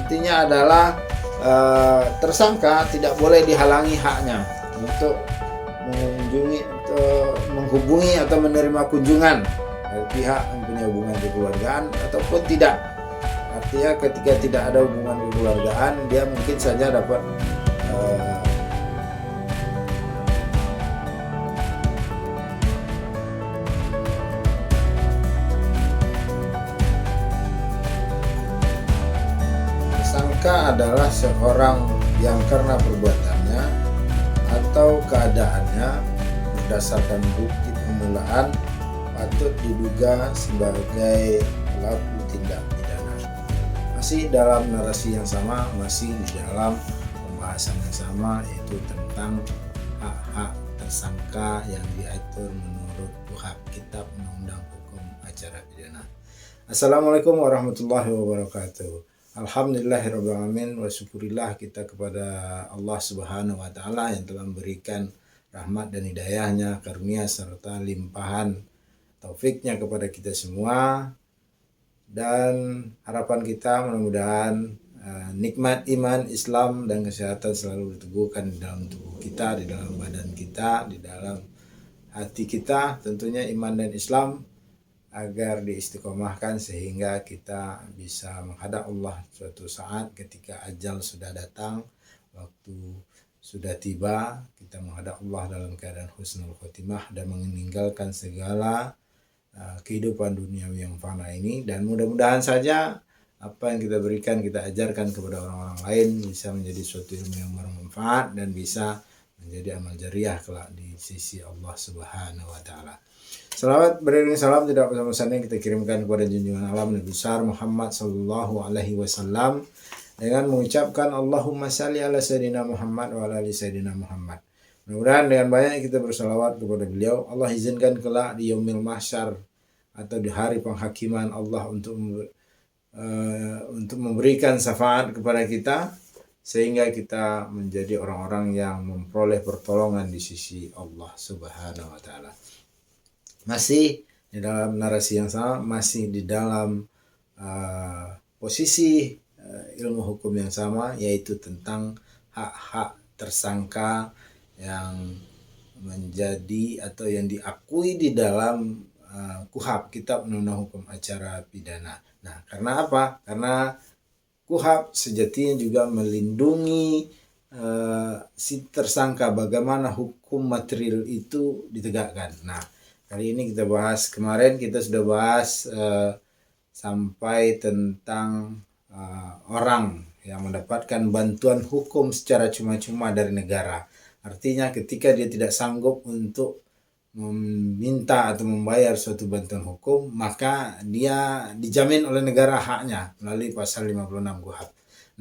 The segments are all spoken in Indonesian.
Artinya adalah tersangka tidak boleh dihalangi haknya untuk menghubungi atau menerima kunjungan dari pihak yang punya hubungan kekeluargaan ataupun tidak. Artinya ketika tidak ada hubungan kekeluargaan, dia mungkin saja dapat tersangka adalah seorang yang karena perbuatannya atau keadaannya berdasarkan bukti permulaan patut diduga sebagai pelaku tindak pidana. Masih dalam narasi yang sama, masih di dalam pembahasan yang sama, yaitu tentang hak-hak tersangka yang diatur menurut KUHP, Kitab Undang-Undang Hukum Acara Pidana. Assalamualaikum warahmatullahi wabarakatuh. Alhamdulillahirrahmanirrahim, wa syukurillah kita kepada Allah Subhanahu wa Ta'ala yang telah memberikan rahmat dan hidayahnya, karunia serta limpahan taufiknya kepada kita semua. Dan harapan kita mudah-mudahan nikmat iman, Islam dan kesehatan selalu diteguhkan di dalam tubuh kita, di dalam badan kita, di dalam hati kita, tentunya iman dan Islam, agar diistiqomahkan sehingga kita bisa menghadap Allah suatu saat ketika ajal sudah datang, waktu sudah tiba, kita menghadap Allah dalam keadaan husnul khotimah dan meninggalkan segala kehidupan duniawi yang fana ini. Dan mudah-mudahan saja apa yang kita berikan, kita ajarkan kepada orang-orang lain bisa menjadi suatu ilmu yang bermanfaat dan bisa menjadi amal jariah kelak di sisi Allah Subhanahu wa Ta'ala. Salawat beriring salam tidak pesan-pesan yang kita kirimkan kepada junjungan alam Nabi besar Muhammad sallallahu alaihi wasallam dengan mengucapkan Allahumma salli ala sayyidina Muhammad wa ala ali sayyidina Muhammad. Mudah-mudahan dengan banyak kita bersalawat kepada beliau, Allah izinkan kelak di yaumil mahsyar atau di hari penghakiman Allah untuk memberikan syafaat kepada kita sehingga kita menjadi orang-orang yang memperoleh pertolongan di sisi Allah Subhanahu wa Ta'ala. Masih di dalam narasi yang sama, masih di dalam posisi ilmu hukum yang sama, yaitu tentang hak-hak tersangka yang menjadi atau yang diakui di dalam KUHP, Kitab Undang-Undang Hukum Acara Pidana. Nah, karena apa? Karena KUHP sejatinya juga melindungi si tersangka, bagaimana hukum material itu ditegakkan. Nah, kali ini kita bahas, kemarin kita sudah bahas sampai tentang orang yang mendapatkan bantuan hukum secara cuma-cuma dari negara. Artinya ketika dia tidak sanggup untuk meminta atau membayar suatu bantuan hukum, maka dia dijamin oleh negara haknya melalui pasal 56 KUHP.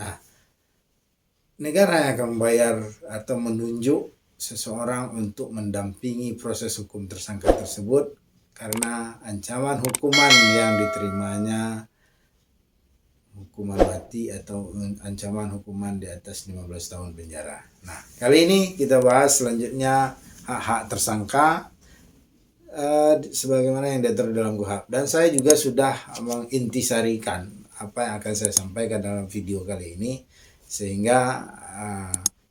Nah, negara yang akan membayar atau menunjuk seseorang untuk mendampingi proses hukum tersangka tersebut karena ancaman hukuman yang diterimanya hukuman mati atau ancaman hukuman di atas 15 tahun penjara. Nah, kali ini kita bahas selanjutnya hak-hak tersangka sebagaimana yang diatur dalam KUHP. Dan saya juga sudah mengintisarikan apa yang akan saya sampaikan dalam video kali ini sehingga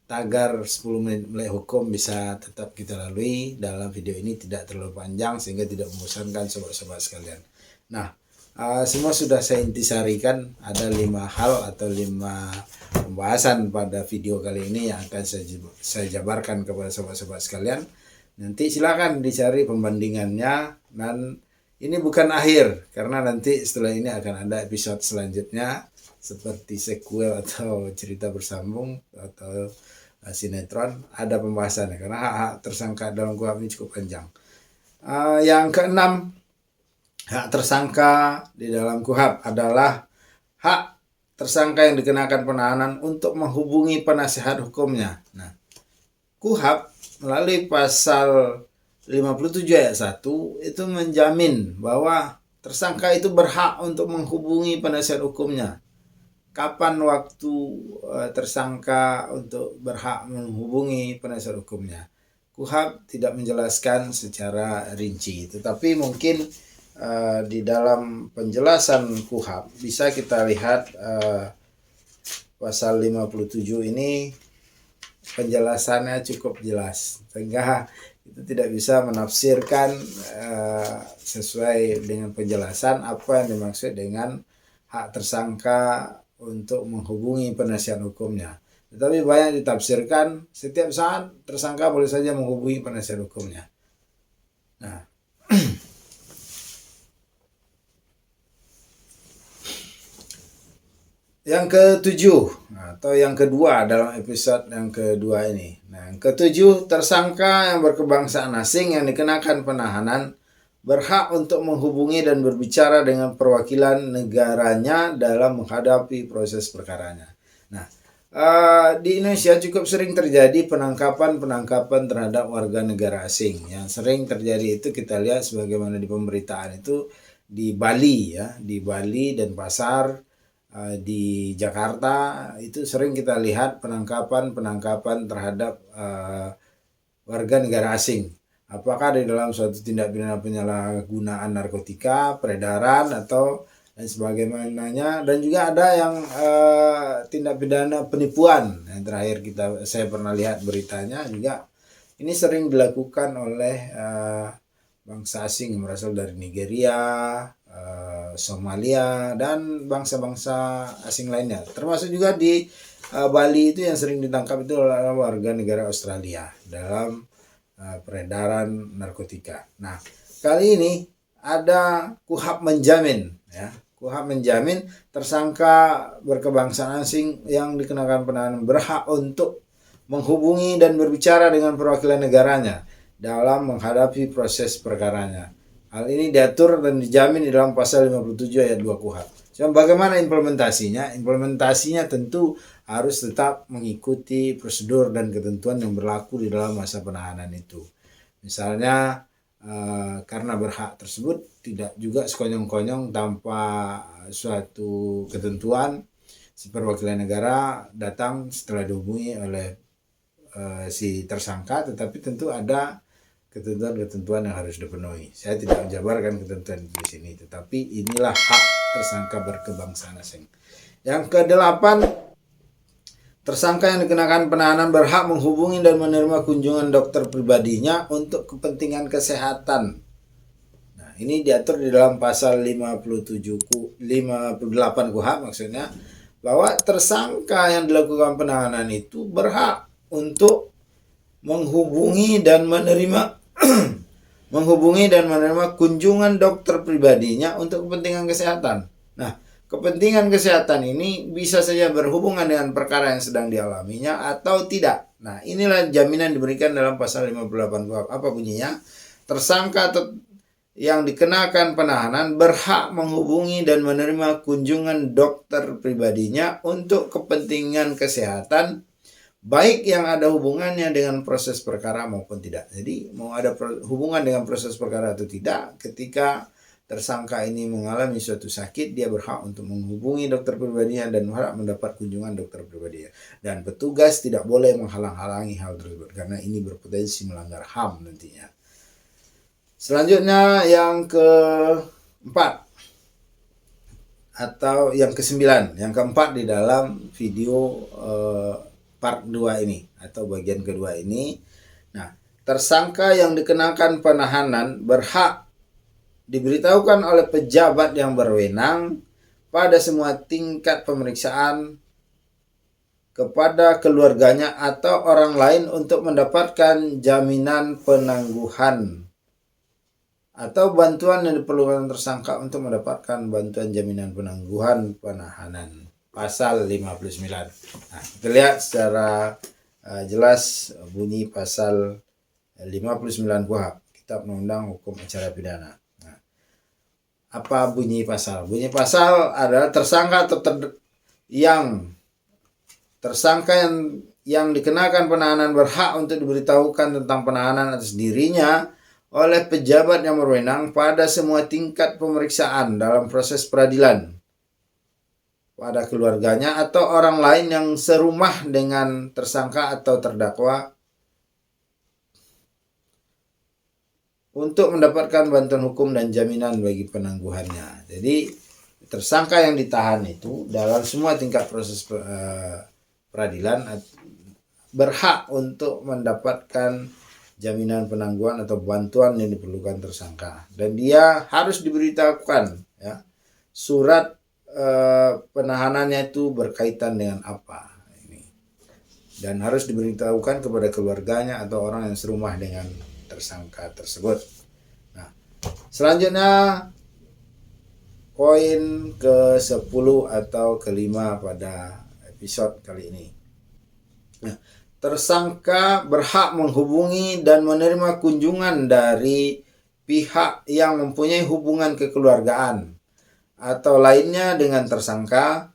tagar 10 menit melek hukum bisa tetap kita lalui dalam video ini, tidak terlalu panjang sehingga tidak membosankan sobat-sobat sekalian. Nah, semua sudah saya intisarikan, ada 5 hal atau 5 pembahasan pada video kali ini yang akan saya jabarkan kepada sobat-sobat sekalian. Nanti silakan dicari pembandingannya, dan ini bukan akhir karena nanti setelah ini akan ada episode selanjutnya seperti sequel atau cerita bersambung atau sinetron, ada pembahasannya karena hak-hak tersangka dalam KUHP ini cukup panjang. Yang keenam, hak tersangka di dalam KUHP adalah hak tersangka yang dikenakan penahanan untuk menghubungi penasihat hukumnya. Nah, KUHP melalui pasal 57 ayat 1 itu menjamin bahwa tersangka itu berhak untuk menghubungi penasihat hukumnya. Kapan waktu tersangka untuk berhak menghubungi penasihat hukumnya? KUHP tidak menjelaskan secara rinci, tetapi mungkin di dalam penjelasan KUHP bisa kita lihat pasal 57 ini penjelasannya cukup jelas, sehingga itu tidak bisa menafsirkan sesuai dengan penjelasan apa yang dimaksud dengan hak tersangka untuk menghubungi penasihat hukumnya. Tetapi banyak ditafsirkan setiap saat tersangka boleh saja menghubungi penasihat hukumnya. Nah, yang ketujuh atau yang kedua dalam episode yang kedua ini. Nah, yang ketujuh, tersangka yang berkebangsaan asing yang dikenakan penahanan berhak untuk menghubungi dan berbicara dengan perwakilan negaranya dalam menghadapi proses perkaranya. Nah, di Indonesia cukup sering terjadi penangkapan terhadap warga negara asing. Yang sering terjadi itu kita lihat sebagaimana di pemberitaan itu di Bali ya, di Bali dan Pasar. Di Jakarta itu sering kita lihat penangkapan terhadap warga negara asing. Apakah di dalam suatu tindak pidana penyalahgunaan narkotika, peredaran atau dan sebagainya, dan juga ada yang tindak pidana penipuan. Yang terakhir saya pernah lihat beritanya juga ini sering dilakukan oleh bangsa asing yang berasal dari Nigeria, Somalia, dan bangsa-bangsa asing lainnya. Termasuk juga di Bali itu yang sering ditangkap itu adalah warga negara Australia dalam peredaran narkotika. Nah, kali ini ada KUHP menjamin ya. KUHP menjamin tersangka berkebangsaan asing yang dikenakan penahanan berhak untuk menghubungi dan berbicara dengan perwakilan negaranya dalam menghadapi proses perkaranya. Hal ini diatur dan dijamin di dalam pasal 57 ayat 2 KUHP. Cuma bagaimana implementasinya? Implementasinya tentu harus tetap mengikuti prosedur dan ketentuan yang berlaku di dalam masa penahanan itu. Misalnya karena berhak tersebut tidak juga sekonyong-konyong tanpa suatu ketentuan si perwakilan negara datang setelah dihubungi oleh si tersangka, tetapi tentu ada ketentuan-ketentuan yang harus dipenuhi. Saya tidak menjabarkan ketentuan di sini, tetapi inilah hak tersangka berkebangsaan asing. Yang ke-8, tersangka yang dikenakan penahanan berhak menghubungi dan menerima kunjungan dokter pribadinya untuk kepentingan kesehatan. Nah, ini diatur di dalam pasal 58 KUHP, maksudnya bahwa tersangka yang dilakukan penahanan itu berhak untuk menghubungi dan menerima kunjungan dokter pribadinya untuk kepentingan kesehatan. Nah, kepentingan kesehatan ini bisa saja berhubungan dengan perkara yang sedang dialaminya atau tidak. Nah, inilah jaminan diberikan dalam pasal 58 KUHP. Apa bunyinya? Tersangka yang dikenakan penahanan berhak menghubungi dan menerima kunjungan dokter pribadinya untuk kepentingan kesehatan, baik yang ada hubungannya dengan proses perkara maupun tidak. Jadi mau ada hubungan dengan proses perkara atau tidak, ketika tersangka ini mengalami suatu sakit, dia berhak untuk menghubungi dokter pribadinya dan berhak mendapat kunjungan dokter pribadinya. Dan petugas tidak boleh menghalang-halangi hal tersebut karena ini berpotensi melanggar HAM nantinya. Selanjutnya yang keempat atau yang kesembilan, yang keempat di dalam video part 2 ini atau bagian kedua ini. Nah, tersangka yang dikenakan penahanan berhak diberitahukan oleh pejabat yang berwenang pada semua tingkat pemeriksaan kepada keluarganya atau orang lain untuk mendapatkan jaminan penangguhan atau bantuan yang diperlukan tersangka untuk mendapatkan bantuan jaminan penangguhan penahanan. Pasal 59. Nah, kita lihat secara jelas bunyi pasal 59 KUHP, Kitab Undang-Undang Hukum Acara Pidana. Nah, apa bunyi pasal? Bunyi pasal adalah tersangka atau tersangka yang dikenakan penahanan berhak untuk diberitahukan tentang penahanan atas dirinya oleh pejabat yang berwenang pada semua tingkat pemeriksaan dalam proses peradilan, pada keluarganya atau orang lain yang serumah dengan tersangka atau terdakwa untuk mendapatkan bantuan hukum dan jaminan bagi penangguhannya. Jadi tersangka yang ditahan itu dalam semua tingkat proses peradilan berhak untuk mendapatkan jaminan penangguhan atau bantuan yang diperlukan tersangka, dan dia harus diberitahukan ya surat penahanannya itu berkaitan dengan apa ini, dan harus diberitahukan kepada keluarganya atau orang yang serumah dengan tersangka tersebut. Nah, selanjutnya poin ke-10 atau ke-5 pada episode kali ini. Nah, tersangka berhak menghubungi dan menerima kunjungan dari pihak yang mempunyai hubungan kekeluargaan atau lainnya dengan tersangka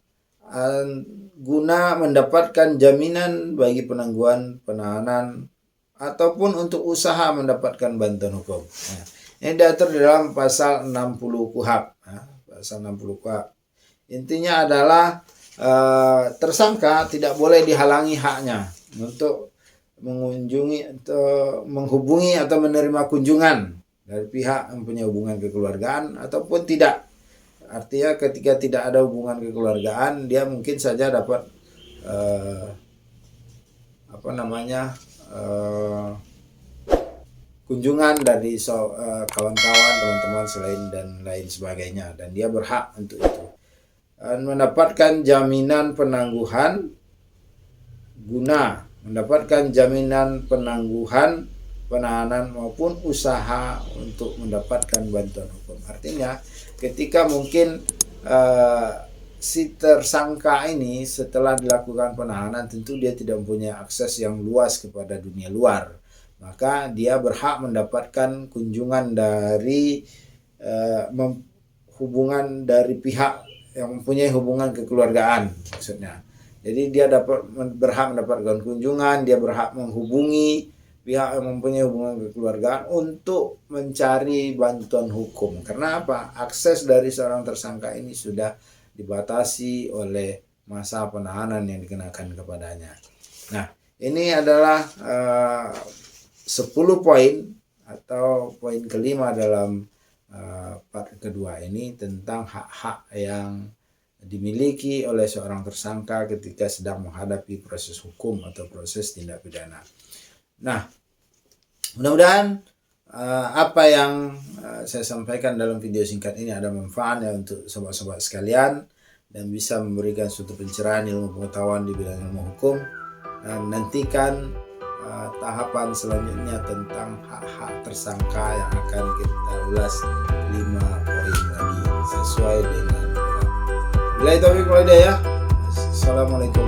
guna mendapatkan jaminan bagi penangguhan penahanan ataupun untuk usaha mendapatkan bantuan hukum. Nah, ini diatur di dalam pasal 60 KUHP. Pasal 60 KUHP. Intinya adalah tersangka tidak boleh dihalangi haknya untuk mengunjungi atau menghubungi atau menerima kunjungan dari pihak yang punya hubungan kekeluargaan ataupun tidak. Artinya ketika tidak ada hubungan kekeluargaan, dia mungkin saja dapat kunjungan dari kawan-kawan, teman-teman selain dan lain sebagainya, dan dia berhak untuk itu. Mendapatkan jaminan penangguhan guna mendapatkan jaminan penangguhan penahanan maupun usaha untuk mendapatkan bantuan hukum. Artinya ketika mungkin si tersangka ini setelah dilakukan penahanan, tentu dia tidak mempunyai akses yang luas kepada dunia luar, maka dia berhak mendapatkan kunjungan dari hubungan dari pihak yang mempunyai hubungan kekeluargaan maksudnya. Jadi dia berhak mendapatkan kunjungan, dia berhak menghubungi pihak yang mempunyai hubungan kekeluargaan untuk mencari bantuan hukum. Karena apa? Akses dari seorang tersangka ini sudah dibatasi oleh masa penahanan yang dikenakan kepadanya. Nah, ini adalah 10 poin atau poin kelima dalam part kedua ini tentang hak-hak yang dimiliki oleh seorang tersangka ketika sedang menghadapi proses hukum atau proses tindak pidana. Nah, mudah-mudahan apa yang saya sampaikan dalam video singkat ini ada manfaatnya untuk sobat-sobat sekalian dan bisa memberikan suatu pencerahan ilmu pengetahuan di bidang ilmu hukum. Dan nantikan tahapan selanjutnya tentang hak-hak tersangka yang akan kita ulas 5 poin lagi sesuai dengan Bila itu ya. Assalamualaikum.